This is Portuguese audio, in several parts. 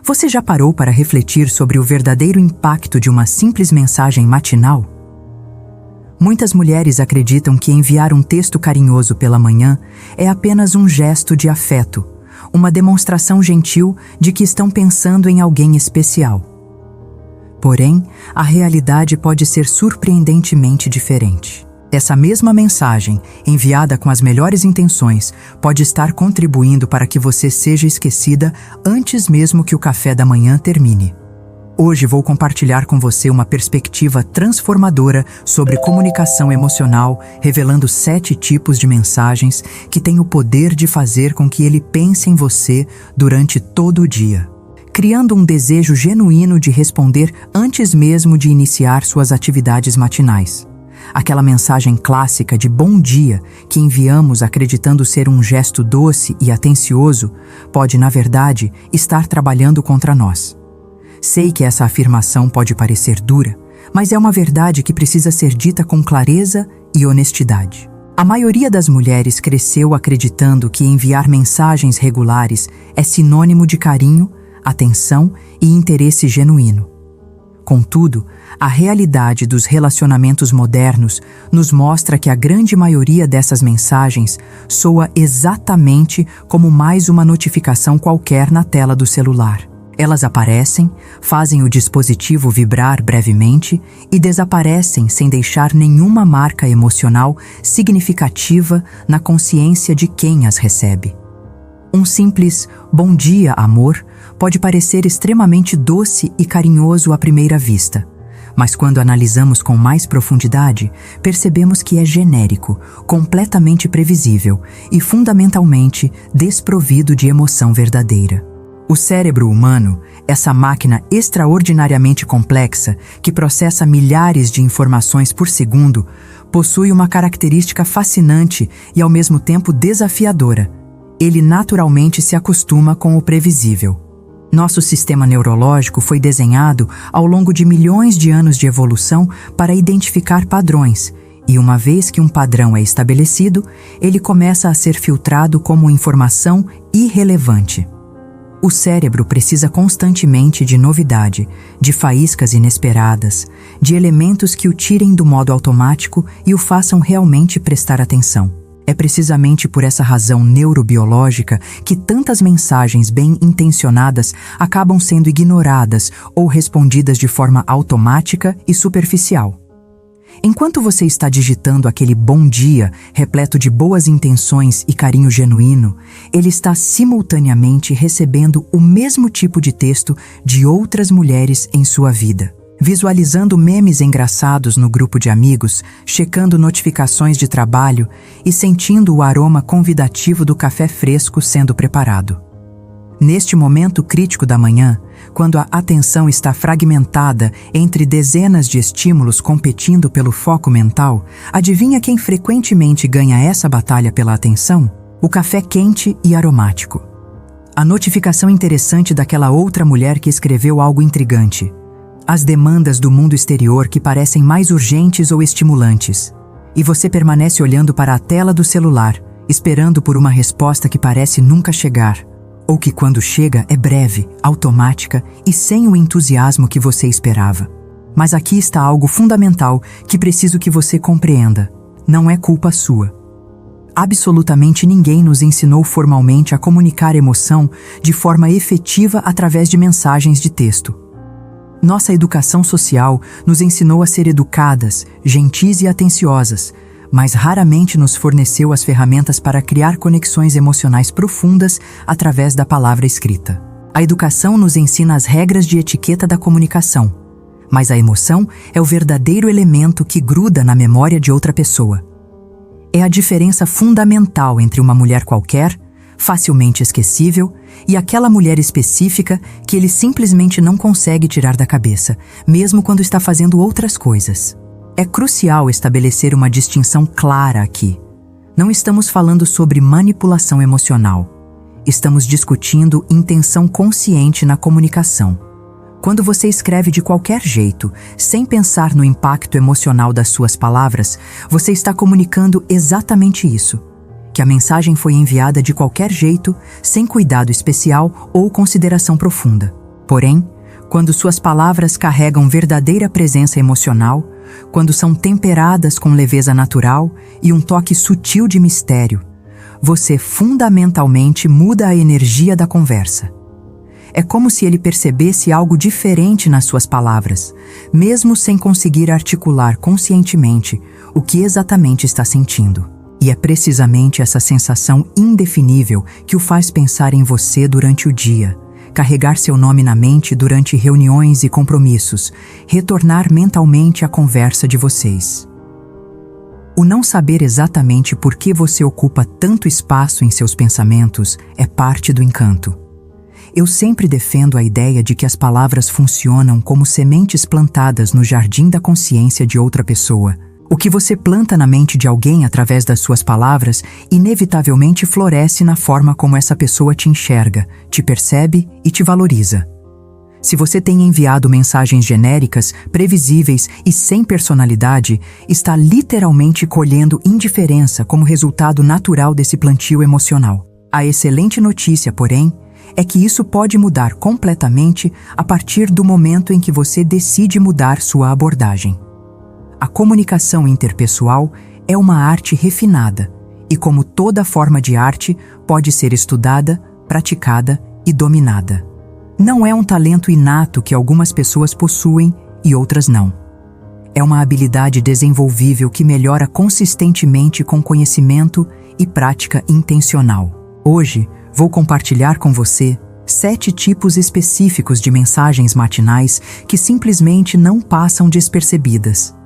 Você já parou para refletir sobre o verdadeiro impacto de uma simples mensagem matinal? Muitas mulheres acreditam que enviar um texto carinhoso pela manhã é apenas um gesto de afeto, uma demonstração gentil de que estão pensando em alguém especial. Porém, a realidade pode ser surpreendentemente diferente. Essa mesma mensagem, enviada com as melhores intenções, pode estar contribuindo para que você seja esquecida antes mesmo que o café da manhã termine. Hoje vou compartilhar com você uma perspectiva transformadora sobre comunicação emocional, revelando 7 tipos de mensagens que têm o poder de fazer com que ele pense em você durante todo o dia, criando um desejo genuíno de responder antes mesmo de iniciar suas atividades matinais. Aquela mensagem clássica de bom dia que enviamos acreditando ser um gesto doce e atencioso pode, na verdade, estar trabalhando contra nós. Sei que essa afirmação pode parecer dura, mas é uma verdade que precisa ser dita com clareza e honestidade. A maioria das mulheres cresceu acreditando que enviar mensagens regulares é sinônimo de carinho, atenção e interesse genuíno. Contudo, a realidade dos relacionamentos modernos nos mostra que a grande maioria dessas mensagens soa exatamente como mais uma notificação qualquer na tela do celular. Elas aparecem, fazem o dispositivo vibrar brevemente e desaparecem sem deixar nenhuma marca emocional significativa na consciência de quem as recebe. Um simples "bom dia, amor" pode parecer extremamente doce e carinhoso à primeira vista, mas quando analisamos com mais profundidade, percebemos que é genérico, completamente previsível e fundamentalmente desprovido de emoção verdadeira. O cérebro humano, essa máquina extraordinariamente complexa que processa milhares de informações por segundo, possui uma característica fascinante e ao mesmo tempo desafiadora. Ele naturalmente se acostuma com o previsível. Nosso sistema neurológico foi desenhado ao longo de milhões de anos de evolução para identificar padrões, e uma vez que um padrão é estabelecido, ele começa a ser filtrado como informação irrelevante. O cérebro precisa constantemente de novidade, de faíscas inesperadas, de elementos que o tirem do modo automático e o façam realmente prestar atenção. É precisamente por essa razão neurobiológica que tantas mensagens bem-intencionadas acabam sendo ignoradas ou respondidas de forma automática e superficial. Enquanto você está digitando aquele bom dia, repleto de boas intenções e carinho genuíno, ele está simultaneamente recebendo o mesmo tipo de texto de outras mulheres em sua vida. Visualizando memes engraçados no grupo de amigos, checando notificações de trabalho e sentindo o aroma convidativo do café fresco sendo preparado. Neste momento crítico da manhã, quando a atenção está fragmentada entre dezenas de estímulos competindo pelo foco mental, adivinha quem frequentemente ganha essa batalha pela atenção? O café quente e aromático. A notificação interessante daquela outra mulher que escreveu algo intrigante. As demandas do mundo exterior que parecem mais urgentes ou estimulantes. E você permanece olhando para a tela do celular, esperando por uma resposta que parece nunca chegar, ou que quando chega é breve, automática e sem o entusiasmo que você esperava. Mas aqui está algo fundamental que preciso que você compreenda. Não é culpa sua. Absolutamente ninguém nos ensinou formalmente a comunicar emoção de forma efetiva através de mensagens de texto. Nossa educação social nos ensinou a ser educadas, gentis e atenciosas, mas raramente nos forneceu as ferramentas para criar conexões emocionais profundas através da palavra escrita. A educação nos ensina as regras de etiqueta da comunicação, mas a emoção é o verdadeiro elemento que gruda na memória de outra pessoa. É a diferença fundamental entre uma mulher qualquer, facilmente esquecível, e aquela mulher específica que ele simplesmente não consegue tirar da cabeça, mesmo quando está fazendo outras coisas. É crucial estabelecer uma distinção clara aqui. Não estamos falando sobre manipulação emocional. Estamos discutindo intenção consciente na comunicação. Quando você escreve de qualquer jeito, sem pensar no impacto emocional das suas palavras, você está comunicando exatamente isso. Que a mensagem foi enviada de qualquer jeito, sem cuidado especial ou consideração profunda. Porém, quando suas palavras carregam verdadeira presença emocional, quando são temperadas com leveza natural e um toque sutil de mistério, você fundamentalmente muda a energia da conversa. É como se ele percebesse algo diferente nas suas palavras, mesmo sem conseguir articular conscientemente o que exatamente está sentindo. E é precisamente essa sensação indefinível que o faz pensar em você durante o dia, carregar seu nome na mente durante reuniões e compromissos, retornar mentalmente à conversa de vocês. O não saber exatamente por que você ocupa tanto espaço em seus pensamentos é parte do encanto. Eu sempre defendo a ideia de que as palavras funcionam como sementes plantadas no jardim da consciência de outra pessoa. O que você planta na mente de alguém através das suas palavras inevitavelmente floresce na forma como essa pessoa te enxerga, te percebe e te valoriza. Se você tem enviado mensagens genéricas, previsíveis e sem personalidade, está literalmente colhendo indiferença como resultado natural desse plantio emocional. A excelente notícia, porém, é que isso pode mudar completamente a partir do momento em que você decide mudar sua abordagem. A comunicação interpessoal é uma arte refinada e, como toda forma de arte, pode ser estudada, praticada e dominada. Não é um talento inato que algumas pessoas possuem e outras não. É uma habilidade desenvolvível que melhora consistentemente com conhecimento e prática intencional. Hoje, vou compartilhar com você 7 tipos específicos de mensagens matinais que simplesmente não passam despercebidas.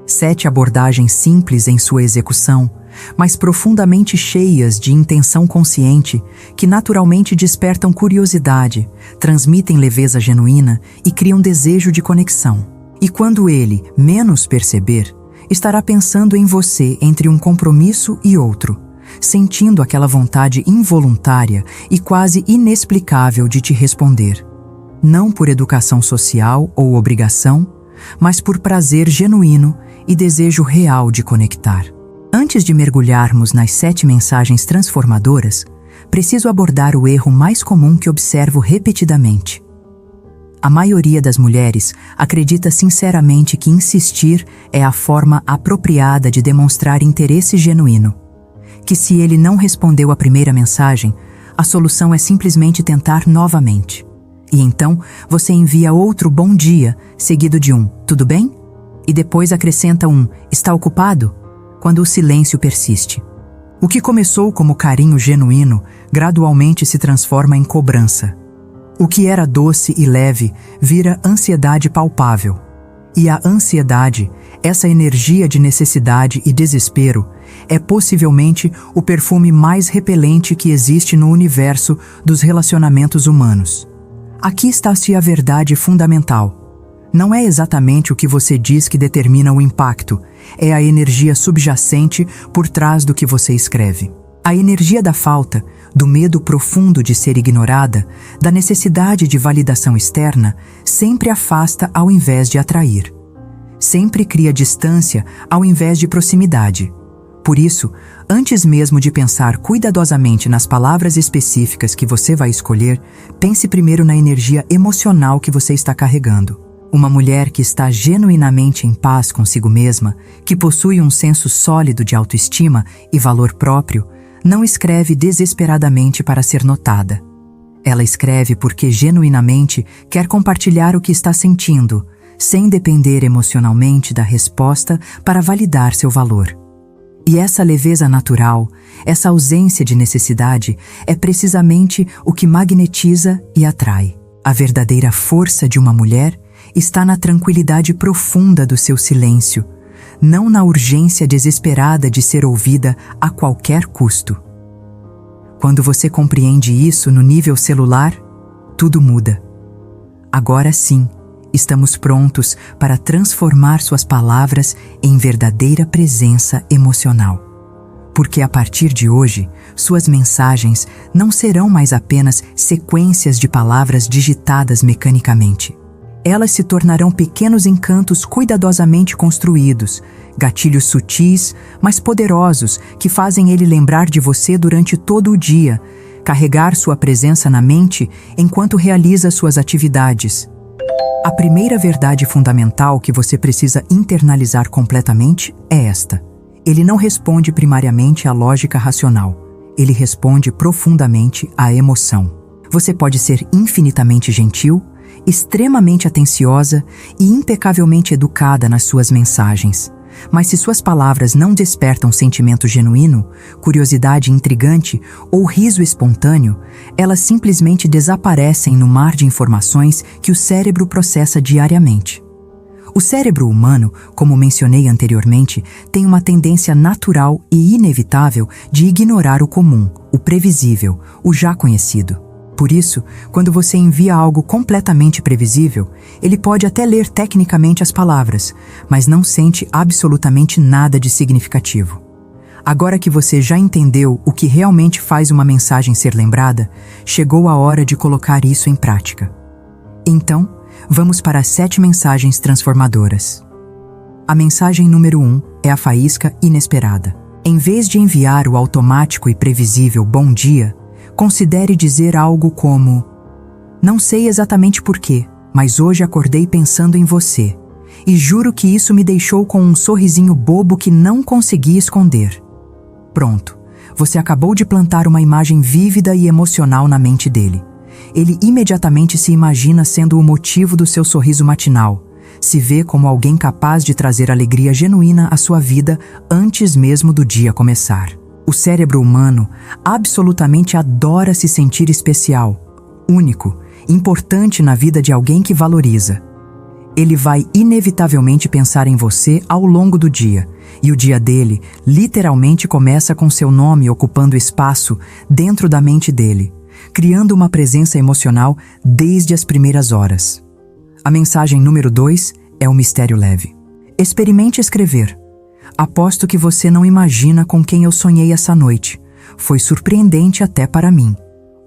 7 abordagens simples em sua execução, mas profundamente cheias de intenção consciente, que naturalmente despertam curiosidade, transmitem leveza genuína e criam desejo de conexão. E quando ele menos perceber, estará pensando em você entre um compromisso e outro, sentindo aquela vontade involuntária e quase inexplicável de te responder. Não por educação social ou obrigação, mas por prazer genuíno e desejo real de conectar. Antes de mergulharmos nas 7 mensagens transformadoras, preciso abordar o erro mais comum que observo repetidamente. A maioria das mulheres acredita sinceramente que insistir é a forma apropriada de demonstrar interesse genuíno. Que se ele não respondeu à primeira mensagem, a solução é simplesmente tentar novamente. E então, você envia outro bom dia, seguido de um tudo bem? E depois acrescenta um está ocupado? Quando o silêncio persiste. O que começou como carinho genuíno, gradualmente se transforma em cobrança. O que era doce e leve vira ansiedade palpável. E a ansiedade, essa energia de necessidade e desespero, é possivelmente o perfume mais repelente que existe no universo dos relacionamentos humanos. Aqui está-se a verdade fundamental. Não é exatamente o que você diz que determina o impacto, é a energia subjacente por trás do que você escreve. A energia da falta, do medo profundo de ser ignorada, da necessidade de validação externa, sempre afasta ao invés de atrair. Sempre cria distância ao invés de proximidade. Por isso, antes mesmo de pensar cuidadosamente nas palavras específicas que você vai escolher, pense primeiro na energia emocional que você está carregando. Uma mulher que está genuinamente em paz consigo mesma, que possui um senso sólido de autoestima e valor próprio, não escreve desesperadamente para ser notada. Ela escreve porque genuinamente quer compartilhar o que está sentindo, sem depender emocionalmente da resposta para validar seu valor. E essa leveza natural, essa ausência de necessidade, é precisamente o que magnetiza e atrai. A verdadeira força de uma mulher está na tranquilidade profunda do seu silêncio, não na urgência desesperada de ser ouvida a qualquer custo. Quando você compreende isso no nível celular, tudo muda. Agora sim, estamos prontos para transformar suas palavras em verdadeira presença emocional. Porque a partir de hoje, suas mensagens não serão mais apenas sequências de palavras digitadas mecanicamente. Elas se tornarão pequenos encantos cuidadosamente construídos, gatilhos sutis, mas poderosos, que fazem ele lembrar de você durante todo o dia, carregar sua presença na mente enquanto realiza suas atividades. A primeira verdade fundamental que você precisa internalizar completamente é esta: ele não responde primariamente à lógica racional, ele responde profundamente à emoção. Você pode ser infinitamente gentil, extremamente atenciosa e impecavelmente educada nas suas mensagens. Mas se suas palavras não despertam sentimento genuíno, curiosidade intrigante ou riso espontâneo, elas simplesmente desaparecem no mar de informações que o cérebro processa diariamente. O cérebro humano, como mencionei anteriormente, tem uma tendência natural e inevitável de ignorar o comum, o previsível, o já conhecido. Por isso, quando você envia algo completamente previsível, ele pode até ler tecnicamente as palavras, mas não sente absolutamente nada de significativo. Agora que você já entendeu o que realmente faz uma mensagem ser lembrada, chegou a hora de colocar isso em prática. Então, vamos para as 7 mensagens transformadoras. A mensagem número 1 é a faísca inesperada. Em vez de enviar o automático e previsível bom dia, considere dizer algo como: não sei exatamente porquê, mas hoje acordei pensando em você, e juro que isso me deixou com um sorrisinho bobo que não consegui esconder. Pronto, você acabou de plantar uma imagem vívida e emocional na mente dele. Ele imediatamente se imagina sendo o motivo do seu sorriso matinal, se vê como alguém capaz de trazer alegria genuína à sua vida antes mesmo do dia começar. O cérebro humano absolutamente adora se sentir especial, único, importante na vida de alguém que valoriza. Ele vai inevitavelmente pensar em você ao longo do dia, e o dia dele literalmente começa com seu nome ocupando espaço dentro da mente dele, criando uma presença emocional desde as primeiras horas. A mensagem número 2 é o mistério leve. Experimente escrever: aposto que você não imagina com quem eu sonhei essa noite. Foi surpreendente até para mim.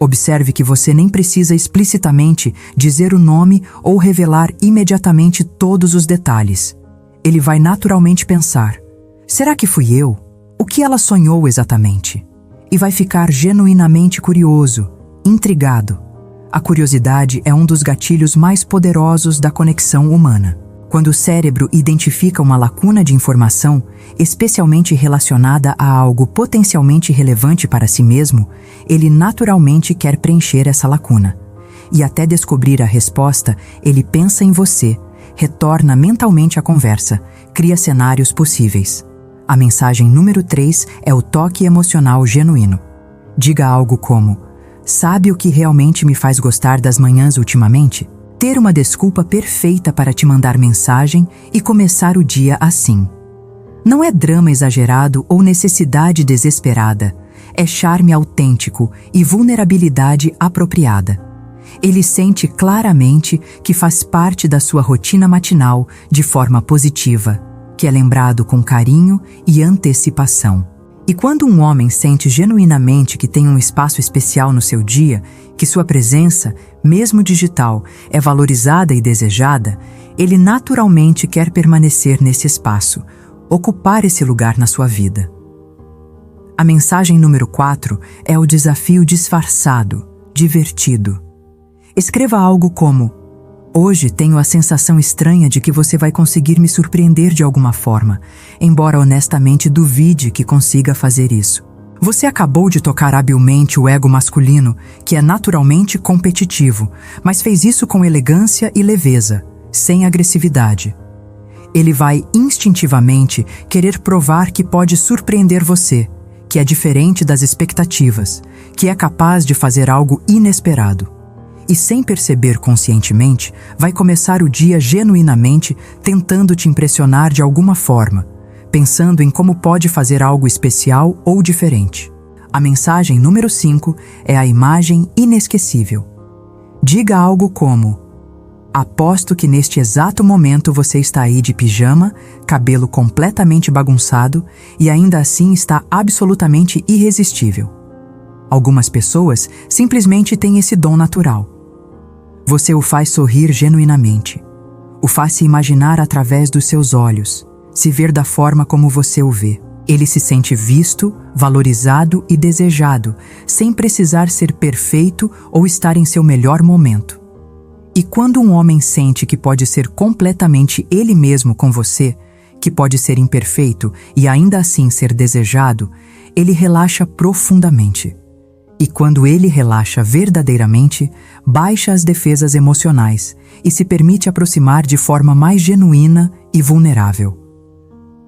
Observe que você nem precisa explicitamente dizer o nome ou revelar imediatamente todos os detalhes. Ele vai naturalmente pensar: será que fui eu? O que ela sonhou exatamente? E vai ficar genuinamente curioso, intrigado. A curiosidade é um dos gatilhos mais poderosos da conexão humana. Quando o cérebro identifica uma lacuna de informação, especialmente relacionada a algo potencialmente relevante para si mesmo, ele naturalmente quer preencher essa lacuna. E até descobrir a resposta, ele pensa em você, retorna mentalmente à conversa, cria cenários possíveis. A mensagem número 3 é o toque emocional genuíno. Diga algo como: sabe o que realmente me faz gostar das manhãs ultimamente? Ter uma desculpa perfeita para te mandar mensagem e começar o dia assim. Não é drama exagerado ou necessidade desesperada, é charme autêntico e vulnerabilidade apropriada. Ele sente claramente que faz parte da sua rotina matinal de forma positiva, que é lembrado com carinho e antecipação. E quando um homem sente genuinamente que tem um espaço especial no seu dia, que sua presença, mesmo digital, é valorizada e desejada, ele naturalmente quer permanecer nesse espaço, ocupar esse lugar na sua vida. A mensagem número 4 é o desafio disfarçado, divertido. Escreva algo como: hoje tenho a sensação estranha de que você vai conseguir me surpreender de alguma forma, embora honestamente duvide que consiga fazer isso. Você acabou de tocar habilmente o ego masculino, que é naturalmente competitivo, mas fez isso com elegância e leveza, sem agressividade. Ele vai instintivamente querer provar que pode surpreender você, que é diferente das expectativas, que é capaz de fazer algo inesperado. E sem perceber conscientemente, vai começar o dia genuinamente tentando te impressionar de alguma forma, pensando em como pode fazer algo especial ou diferente. A mensagem número 5 é a imagem inesquecível. Diga algo como: aposto que neste exato momento você está aí de pijama, cabelo completamente bagunçado e ainda assim está absolutamente irresistível. Algumas pessoas simplesmente têm esse dom natural. Você o faz sorrir genuinamente. O faz se imaginar através dos seus olhos, se ver da forma como você o vê. Ele se sente visto, valorizado e desejado, sem precisar ser perfeito ou estar em seu melhor momento. E quando um homem sente que pode ser completamente ele mesmo com você, que pode ser imperfeito e ainda assim ser desejado, ele relaxa profundamente. E quando ele relaxa verdadeiramente, baixa as defesas emocionais e se permite aproximar de forma mais genuína e vulnerável.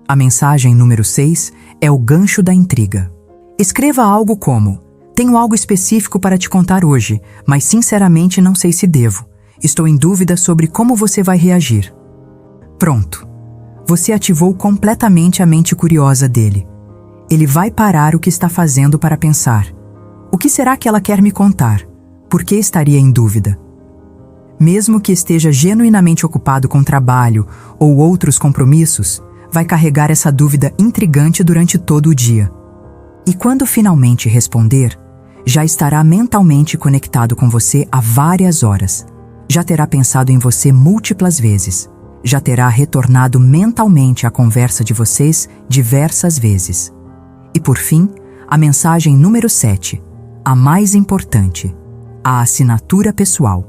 A mensagem número 6 é o gancho da intriga. Escreva algo como: tenho algo específico para te contar hoje, mas sinceramente não sei se devo. Estou em dúvida sobre como você vai reagir. Pronto. Você ativou completamente a mente curiosa dele. Ele vai parar o que está fazendo para pensar: o que será que ela quer me contar? Por que estaria em dúvida? Mesmo que esteja genuinamente ocupado com trabalho ou outros compromissos, vai carregar essa dúvida intrigante durante todo o dia. E quando finalmente responder, já estará mentalmente conectado com você há várias horas. Já terá pensado em você múltiplas vezes. Já terá retornado mentalmente à conversa de vocês diversas vezes. E por fim, a mensagem número 7, a mais importante, a assinatura pessoal.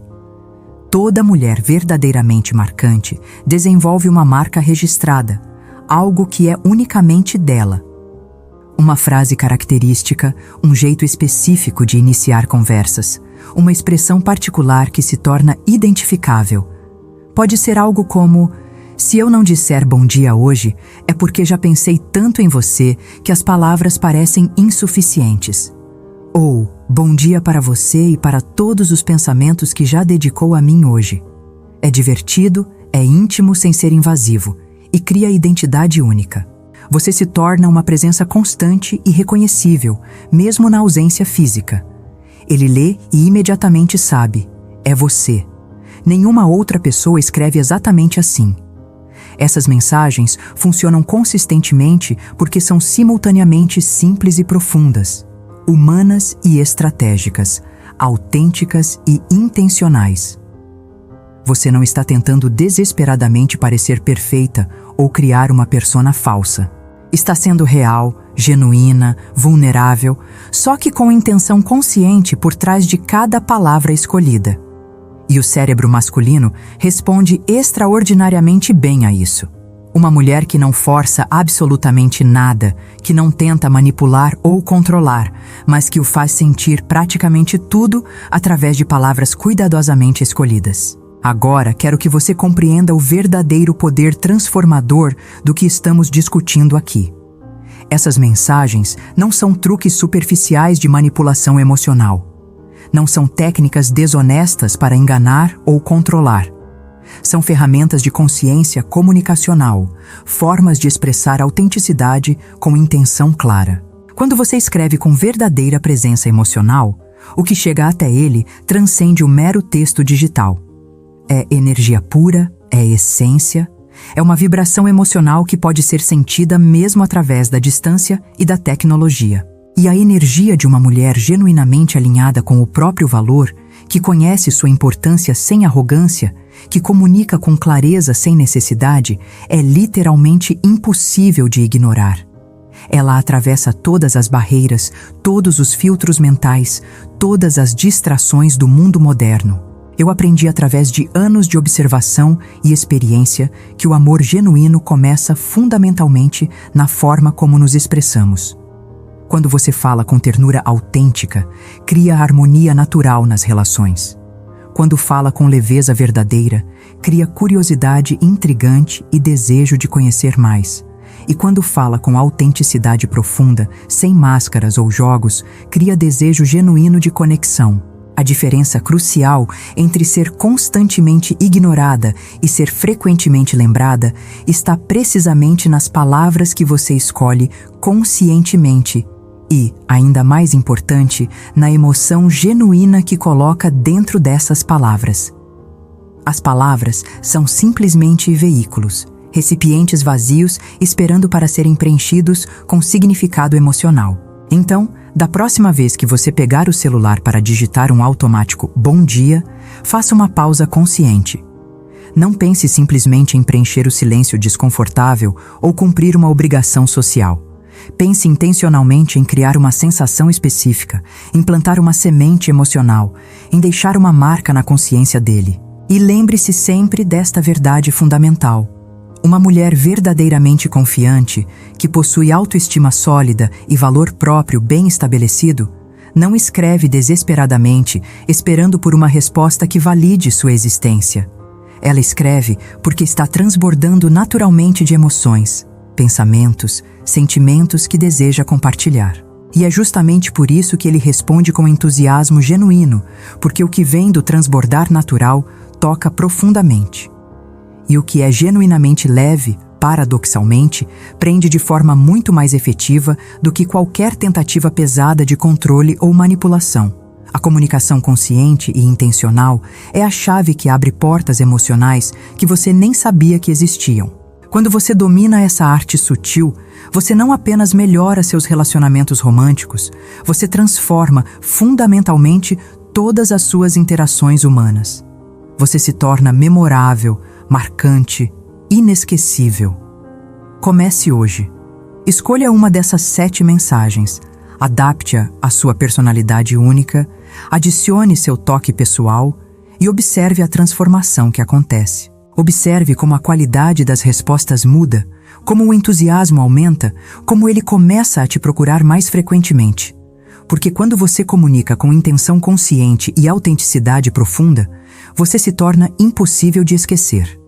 Toda mulher verdadeiramente marcante desenvolve uma marca registrada, algo que é unicamente dela. Uma frase característica, um jeito específico de iniciar conversas, uma expressão particular que se torna identificável. Pode ser algo como: se eu não disser bom dia hoje, é porque já pensei tanto em você que as palavras parecem insuficientes. Ou, bom dia para você e para todos os pensamentos que já dedicou a mim hoje. É divertido, é íntimo sem ser invasivo e cria identidade única. Você se torna uma presença constante e reconhecível, mesmo na ausência física. Ele lê e imediatamente sabe: é você. Nenhuma outra pessoa escreve exatamente assim. Essas mensagens funcionam consistentemente porque são simultaneamente simples e profundas, humanas e estratégicas, autênticas e intencionais. Você não está tentando desesperadamente parecer perfeita ou criar uma persona falsa. Está sendo real, genuína, vulnerável, só que com intenção consciente por trás de cada palavra escolhida. E o cérebro masculino responde extraordinariamente bem a isso. Uma mulher que não força absolutamente nada, que não tenta manipular ou controlar, mas que o faz sentir praticamente tudo através de palavras cuidadosamente escolhidas. Agora quero que você compreenda o verdadeiro poder transformador do que estamos discutindo aqui. Essas mensagens não são truques superficiais de manipulação emocional. Não são técnicas desonestas para enganar ou controlar. São ferramentas de consciência comunicacional, formas de expressar autenticidade com intenção clara. Quando você escreve com verdadeira presença emocional, o que chega até ele transcende o mero texto digital. É energia pura, é essência, é uma vibração emocional que pode ser sentida mesmo através da distância e da tecnologia. E a energia de uma mulher genuinamente alinhada com o próprio valor, que conhece sua importância sem arrogância, que comunica com clareza sem necessidade, é literalmente impossível de ignorar. Ela atravessa todas as barreiras, todos os filtros mentais, todas as distrações do mundo moderno. Eu aprendi através de anos de observação e experiência que o amor genuíno começa fundamentalmente na forma como nos expressamos. Quando você fala com ternura autêntica, cria harmonia natural nas relações. Quando fala com leveza verdadeira, cria curiosidade intrigante e desejo de conhecer mais. E quando fala com autenticidade profunda, sem máscaras ou jogos, cria desejo genuíno de conexão. A diferença crucial entre ser constantemente ignorada e ser frequentemente lembrada está precisamente nas palavras que você escolhe conscientemente e, ainda mais importante, na emoção genuína que coloca dentro dessas palavras. As palavras são simplesmente veículos, recipientes vazios esperando para serem preenchidos com significado emocional. Então, da próxima vez que você pegar o celular para digitar um automático "bom dia", faça uma pausa consciente. Não pense simplesmente em preencher o silêncio desconfortável ou cumprir uma obrigação social. Pense intencionalmente em criar uma sensação específica, em plantar uma semente emocional, em deixar uma marca na consciência dele. E lembre-se sempre desta verdade fundamental. Uma mulher verdadeiramente confiante, que possui autoestima sólida e valor próprio bem estabelecido, não escreve desesperadamente, esperando por uma resposta que valide sua existência. Ela escreve porque está transbordando naturalmente de emoções, pensamentos, sentimentos que deseja compartilhar. E é justamente por isso que ele responde com entusiasmo genuíno, porque o que vem do transbordar natural toca profundamente. E o que é genuinamente leve, paradoxalmente, prende de forma muito mais efetiva do que qualquer tentativa pesada de controle ou manipulação. A comunicação consciente e intencional é a chave que abre portas emocionais que você nem sabia que existiam. Quando você domina essa arte sutil, você não apenas melhora seus relacionamentos românticos, você transforma fundamentalmente todas as suas interações humanas. Você se torna memorável, marcante, inesquecível. Comece hoje. Escolha uma dessas 7 mensagens, adapte-a à sua personalidade única, adicione seu toque pessoal e observe a transformação que acontece. Observe como a qualidade das respostas muda, como o entusiasmo aumenta, como ele começa a te procurar mais frequentemente. Porque quando você comunica com intenção consciente e autenticidade profunda, você se torna impossível de esquecer.